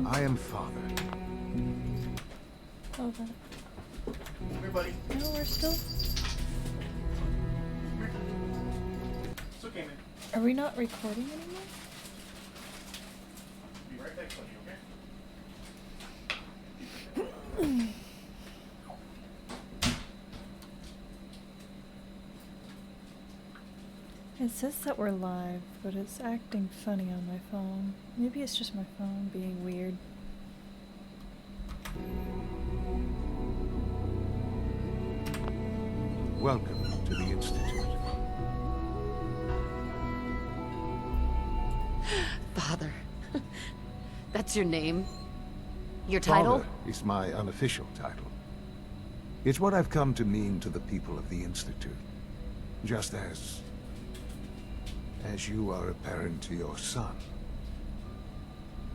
I am Father. Oh, that. Everybody. No, we're still. It's okay, man. Are we not recording anymore? Be right back, buddy, okay? It says that we're live, but it's acting funny on my phone. Maybe it's just my phone being weird. Welcome to the Institute. Father. That's your name? Your title? Father is my unofficial title. It's what I've come to mean to the people of the Institute. Just as you are a parent to your son.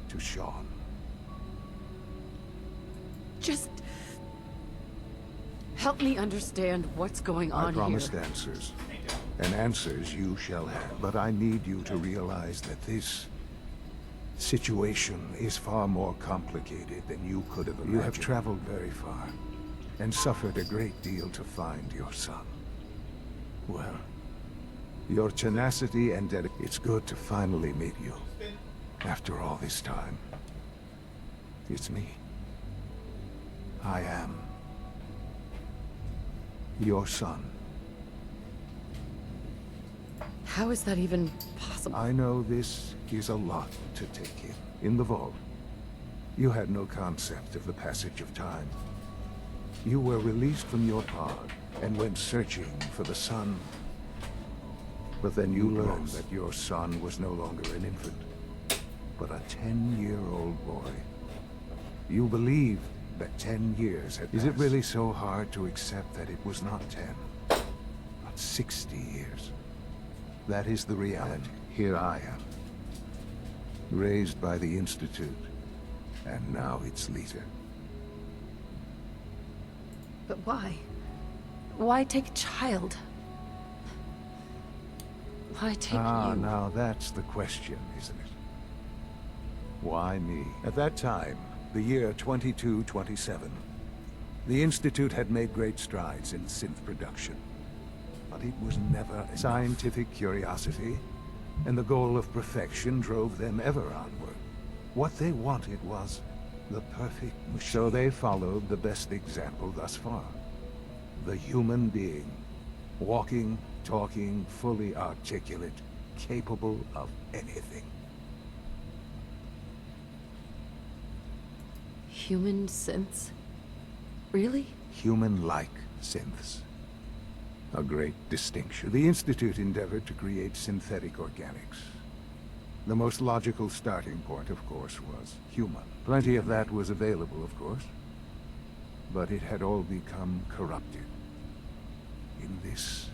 To Sean. Just help me understand what's going on I promised here. answers. And answers you shall have. But I need you to realize that this situation is far more complicated than you could have imagined. You have traveled very far, and suffered a great deal to find your son. Well, your tenacity and dedication. It's good to finally meet you. After all this time. It's me. I am your son. How is that even possible? I know this is a lot to take in. In the vault, you had no concept of the passage of time. You were released from your pod and went searching for the sun. But then you learned that your son was no longer an infant, but a 10-year-old boy. You believed that 10 years had passed. Is it really so hard to accept that it was not 10, but 60 years? That is the reality. Here I am, raised by the Institute, and now its leader. But why? Why take a child? Why take you? Now that's the question, isn't it? Why me? At that time, the year 2227, the Institute had made great strides in synth production. But it was never enough. Scientific curiosity and the goal of perfection drove them ever onward. What they wanted was the perfect machine. So they followed the best example thus far. The human being. Walking, talking, fully articulate, capable of anything. Human synths? Really? Human-like synths. A great distinction. The Institute endeavored to create synthetic organics. The most logical starting point, of course, was human. Plenty of that was available, of course. But it had all become corrupted. In this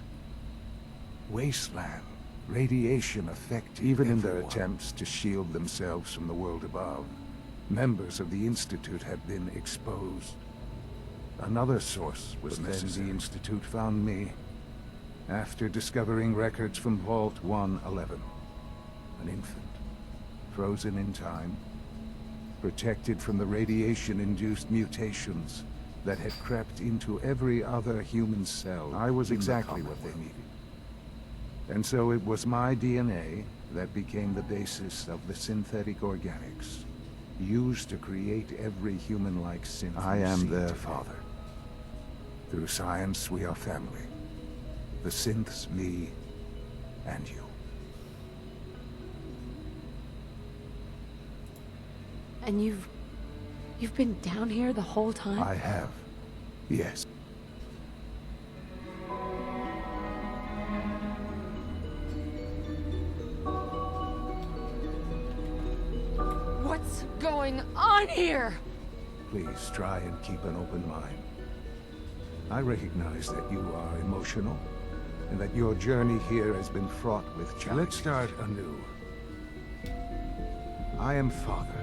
wasteland, radiation affected even in their attempts to shield themselves from the world above. Members of the Institute had been exposed. Another source was necessary. Then the Institute found me, after discovering records from Vault 111. An infant, frozen in time, protected from the radiation-induced mutations that had crept into every other human cell. I was exactly what they needed. And so it was my DNA that became the basis of the synthetic organics, used to create every human-like synth. I am their father. Through science, we are family. The synths, me, and you. And you've been down here the whole time? I have. Yes. What's going on here? Please try and keep an open mind. I recognize that you are emotional, and that your journey here has been fraught with challenges. Let's start anew. I am Father.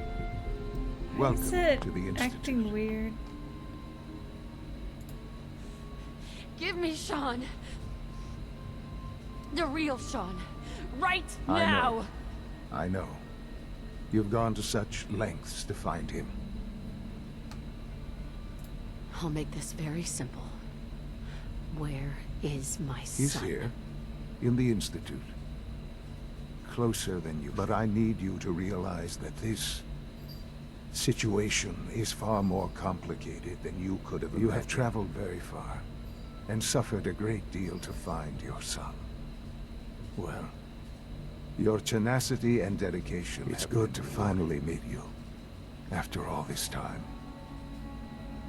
Welcome Is it to the Institute. acting weird? Give me Sean. The real Sean. Right I now. know. I know. You've gone to such lengths to find him. I'll make this very simple. Where is my son? He's here, in the Institute. Closer than you. But I need you to realize that this situation is far more complicated than you could have imagined. You have traveled very far, and suffered a great deal to find your son. Well, your tenacity and dedication. It's good to finally meet you, after all this time.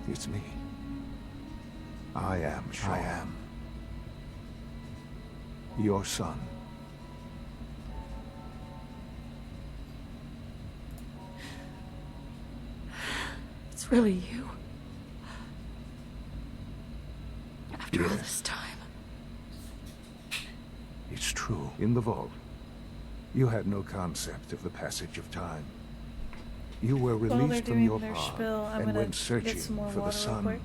It's me. I am Shaun. I am your son. It's really you. After all Yes. this time. It's true. In the vault, you had no concept of the passage of time. You were While they're released from doing your their pod spill, I'm and gonna went searching get some more for the water real sun. quick.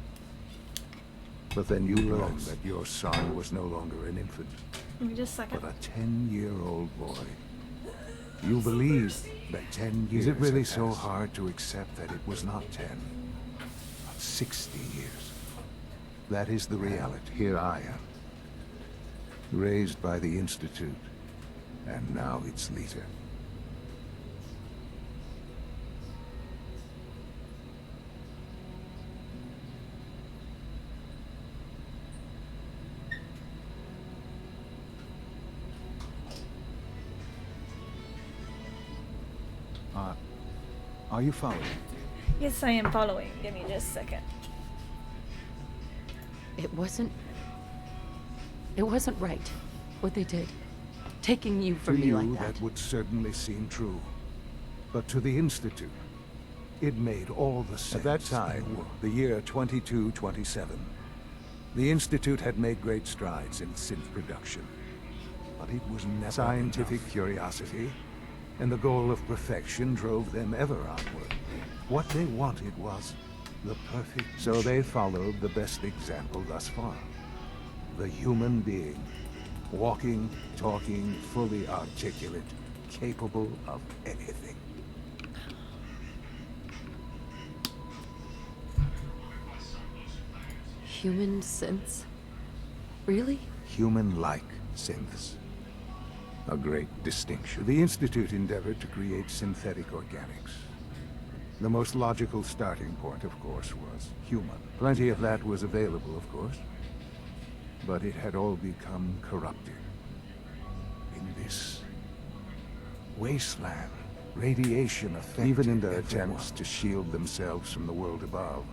But then you learned that your son was no longer an infant, Give me just a second. but a 10-year-old boy. You believed that 10 years. Is it really so hard to accept that it was not 10, but 60 years? That is the reality. Here I am, raised by the Institute, and now its leader. Are you following? Yes, I am following. Give me just a second. It wasn't right, what they did. Taking you from To me you, like that. that would certainly seem true. But to the Institute, it made all the sense. At that time, the year 2227, the Institute had made great strides in synth production. But it was never scientific curiosity, and the goal of perfection drove them ever onward. What they wanted was the perfect. So they followed the best example thus far. The human being. Walking, talking, fully articulate, capable of anything. Human sense? Really? Human-like synths. A great distinction. The Institute endeavored to create synthetic organics. The most logical starting point, of course, was human. Plenty of that was available, of course. But it had all become corrupted. In this wasteland, radiation affected even in their attempts to shield themselves from the world above.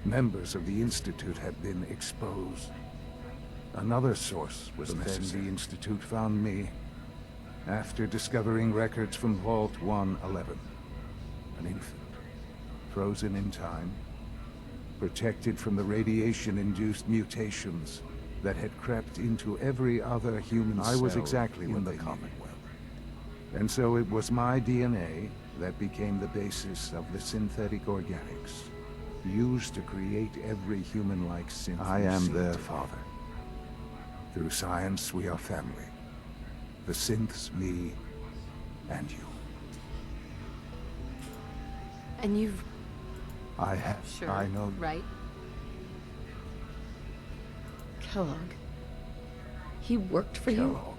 Members of the Institute had been exposed. Another source was necessary. The Institute found me after discovering records from Vault 111. An infant, frozen in time, protected from the radiation-induced mutations that had crept into every other human cell. I was exactly in the Commonwealth. And so it was my DNA that became the basis of the synthetic organics, used to create every human-like synth. I am their father. Through science, we are family. The synths, me, and you. And you've... I have. Sure, I know. right? Kellogg. He worked for you? Kellogg.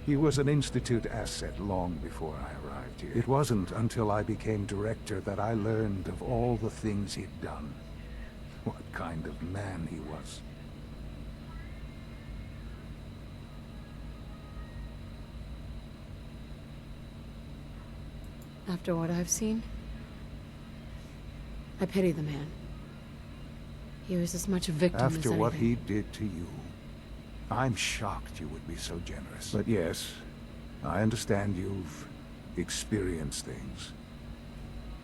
He was an Institute asset long before I arrived here. It wasn't until I became director that I learned of all the things he'd done. What kind of man he was. After what I've seen, I pity the man. He was as much a victim as After anything. what he did to you, I'm shocked you would be so generous. But yes, I understand you've experienced things.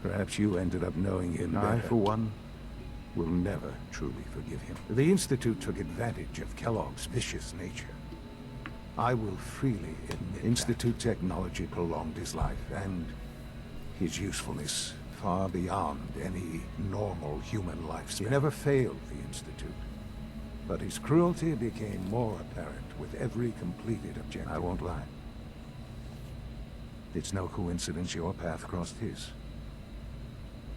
Perhaps you ended up knowing him better. I, for one, will never truly forgive him. The Institute took advantage of Kellogg's vicious nature. I will freely admit Institute technology prolonged his life, and his usefulness far beyond any normal human lifespan. He never failed the Institute, but his cruelty became more apparent with every completed objective. I won't lie. It's no coincidence your path crossed his.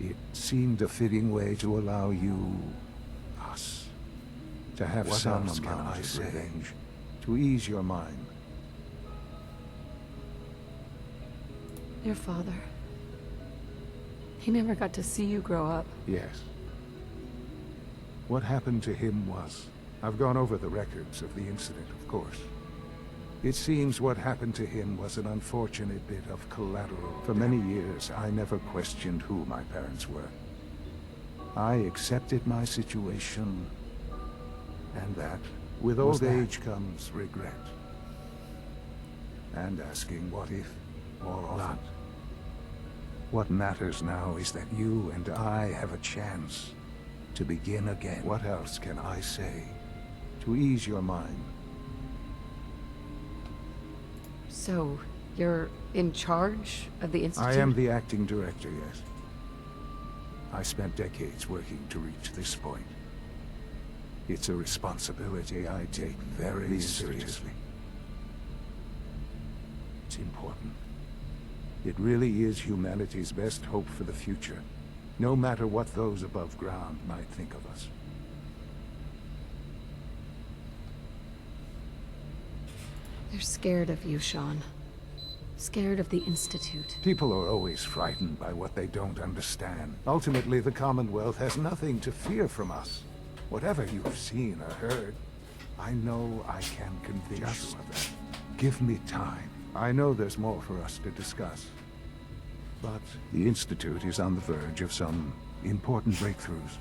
It seemed a fitting way to allow you, us, to have What some else can amount I of say? revenge, to ease your mind. Your father. He never got to see you grow up. Yes. What happened to him was... I've gone over the records of the incident, of course. It seems what happened to him was an unfortunate bit of collateral. For many years, I never questioned who my parents were. I accepted my situation, and that, with old age comes regret. And asking what if, more often. What matters now is that you and I have a chance to begin again. What else can I say to ease your mind? So, you're in charge of the Institute? I am the acting director, yes. I spent decades working to reach this point. It's a responsibility I take very seriously. It's important. It really is humanity's best hope for the future, no matter what those above ground might think of us. They're scared of you, Sean. Scared of the Institute. People are always frightened by what they don't understand. Ultimately, the Commonwealth has nothing to fear from us. Whatever you've seen or heard, I know I can convince you of that. Give me time. I know there's more for us to discuss. But the Institute is on the verge of some important breakthroughs.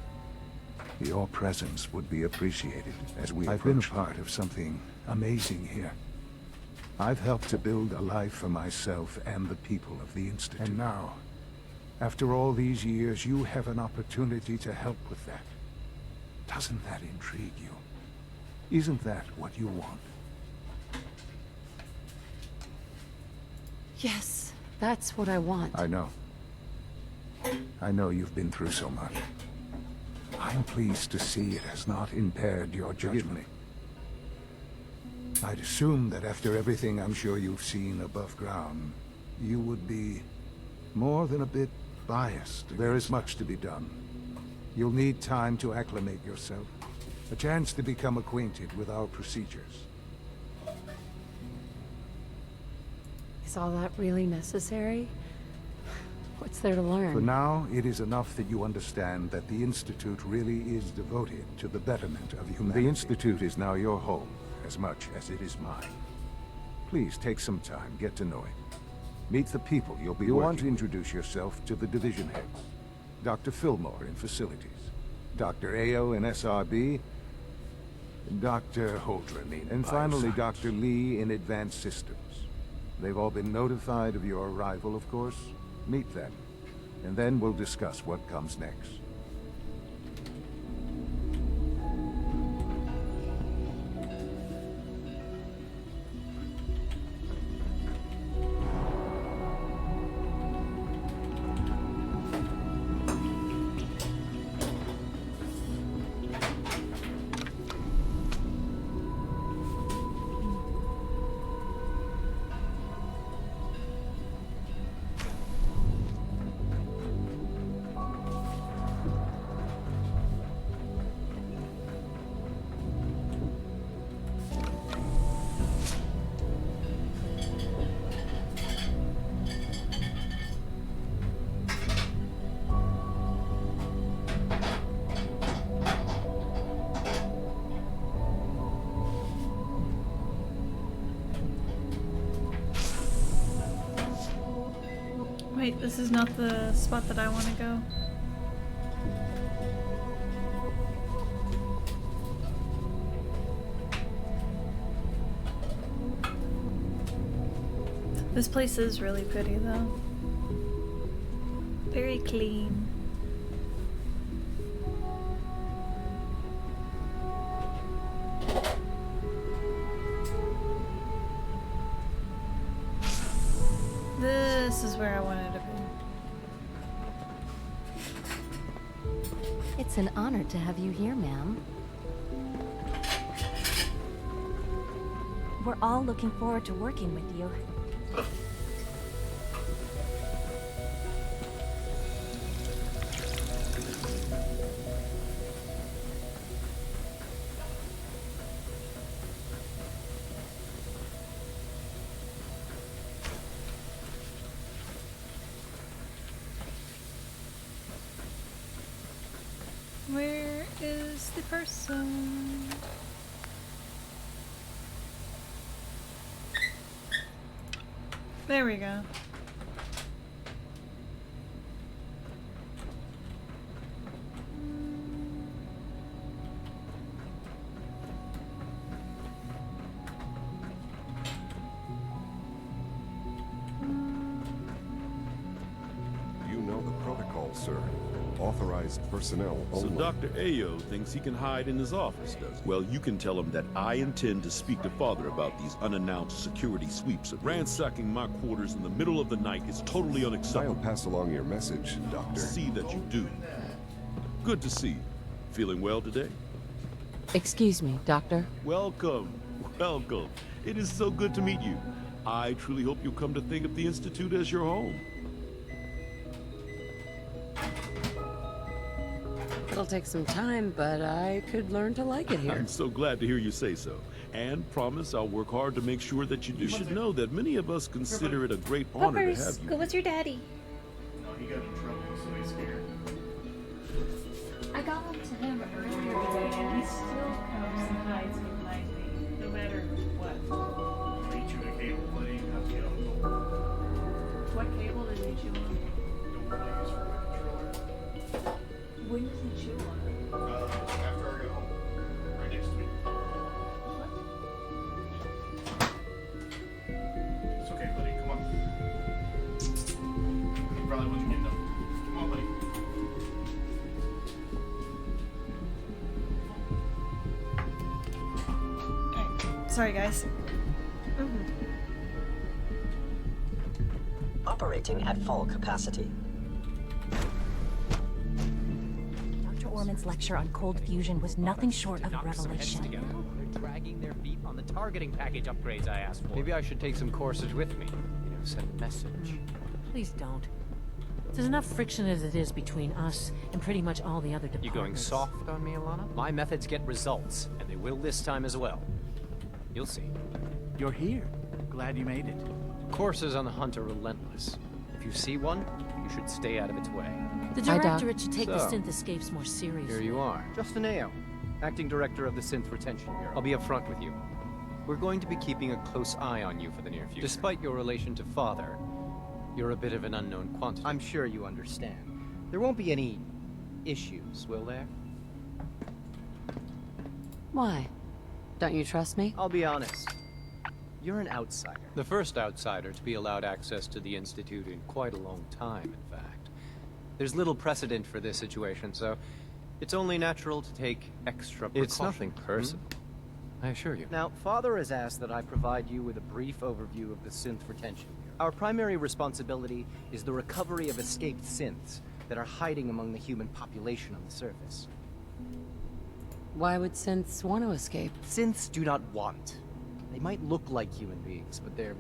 Your presence would be appreciated as we I've been a part of something amazing here. I've helped to build a life for myself and the people of the Institute. And now, after all these years, you have an opportunity to help with that. Doesn't that intrigue you? Isn't that what you want? Yes, that's what I want. I know. I know you've been through so much. I'm pleased to see it has not impaired your judgment. I'd assume that after everything I'm sure you've seen above ground, you would be more than a bit biased. There is much to be done. You'll need time to acclimate yourself, a chance to become acquainted with our procedures. Is all that really necessary? What's there to learn? For now, it is enough that you understand that the Institute really is devoted to the betterment of humanity. The Institute is now your home, as much as it is mine. Please take some time, get to know it. Meet the people you'll be working with. You want to introduce yourself to the division heads. Dr. Fillmore in facilities, Dr. Ayo in SRB, Dr. Holdren in and finally Dr. Lee in advanced systems. They've all been notified of your arrival, of course. Meet them, and then we'll discuss what comes next. Wait, this is not the spot that I want to go. This place is really pretty though. Very clean. This is where I wanted to be. It's an honor to have you here, ma'am. We're all looking forward to working with you. Where is the person? There we go. You know the protocol, sir. Authorized personnel So only. Dr. Ayo thinks he can hide in his office, does he? Well, you can tell him that I intend to speak to Father about these unannounced security sweeps. Ransacking my quarters in the middle of the night is totally I'll unacceptable. pass along your message, Doctor. See that you do. Good to see you. Feeling well today? Excuse me, Doctor. Welcome. Welcome. It is so good to meet you. I truly hope you'll come to think of the Institute as your home. It'll take some time, but I could learn to like it here. I'm so glad to hear you say so. And promise I'll work hard to make sure that you do. You should know that many of us consider it a great honor to have you. go with your daddy. No, he got in trouble, so he's scared. I got on to him earlier today, and he still comes and hides behind me, no matter what. He chewed a cable, buddy. You have to get on the door. What cable did he chew on? The one I use for my controller. When did he chew on it? After I got home. Right next week. It's okay, buddy. Come on. He probably wasn't getting up. Come on, buddy. Alright, sorry guys. Operating at full capacity. Dr. Orman's lecture on cold fusion was nothing short of a revelation. They're dragging their feet on the targeting package upgrades I asked for. Maybe I should take some courses with me. You know, send a message. Please don't. There's enough friction as it is between us and pretty much all the other departments. You going soft on me, Alana? My methods get results, and they will this time as well. You'll see. You're here. Glad you made it. Courses on the hunt are relentless. If you see one, you should stay out of its way. The Hi, Doc. Directorate should take the So, synth escapes more seriously. Here you are. Justin Ayo, Acting Director of the Synth Retention Bureau. I'll be upfront with you. We're going to be keeping a close eye on you for the near future. Despite your relation to Father, you're a bit of an unknown quantity. I'm sure you understand. There won't be any issues, will there? Why? Don't you trust me? I'll be honest. You're an outsider. The first outsider to be allowed access to the Institute in quite a long time, in fact. There's little precedent for this situation, so it's only natural to take extra precautions. It's nothing personal, I assure you. Now, Father has asked that I provide you with a brief overview of the Synth Retention Bureau. Our primary responsibility is the recovery of escaped synths that are hiding among the human population on the surface. Why would synths want to escape? Synths do not want. They might look like human beings, but they're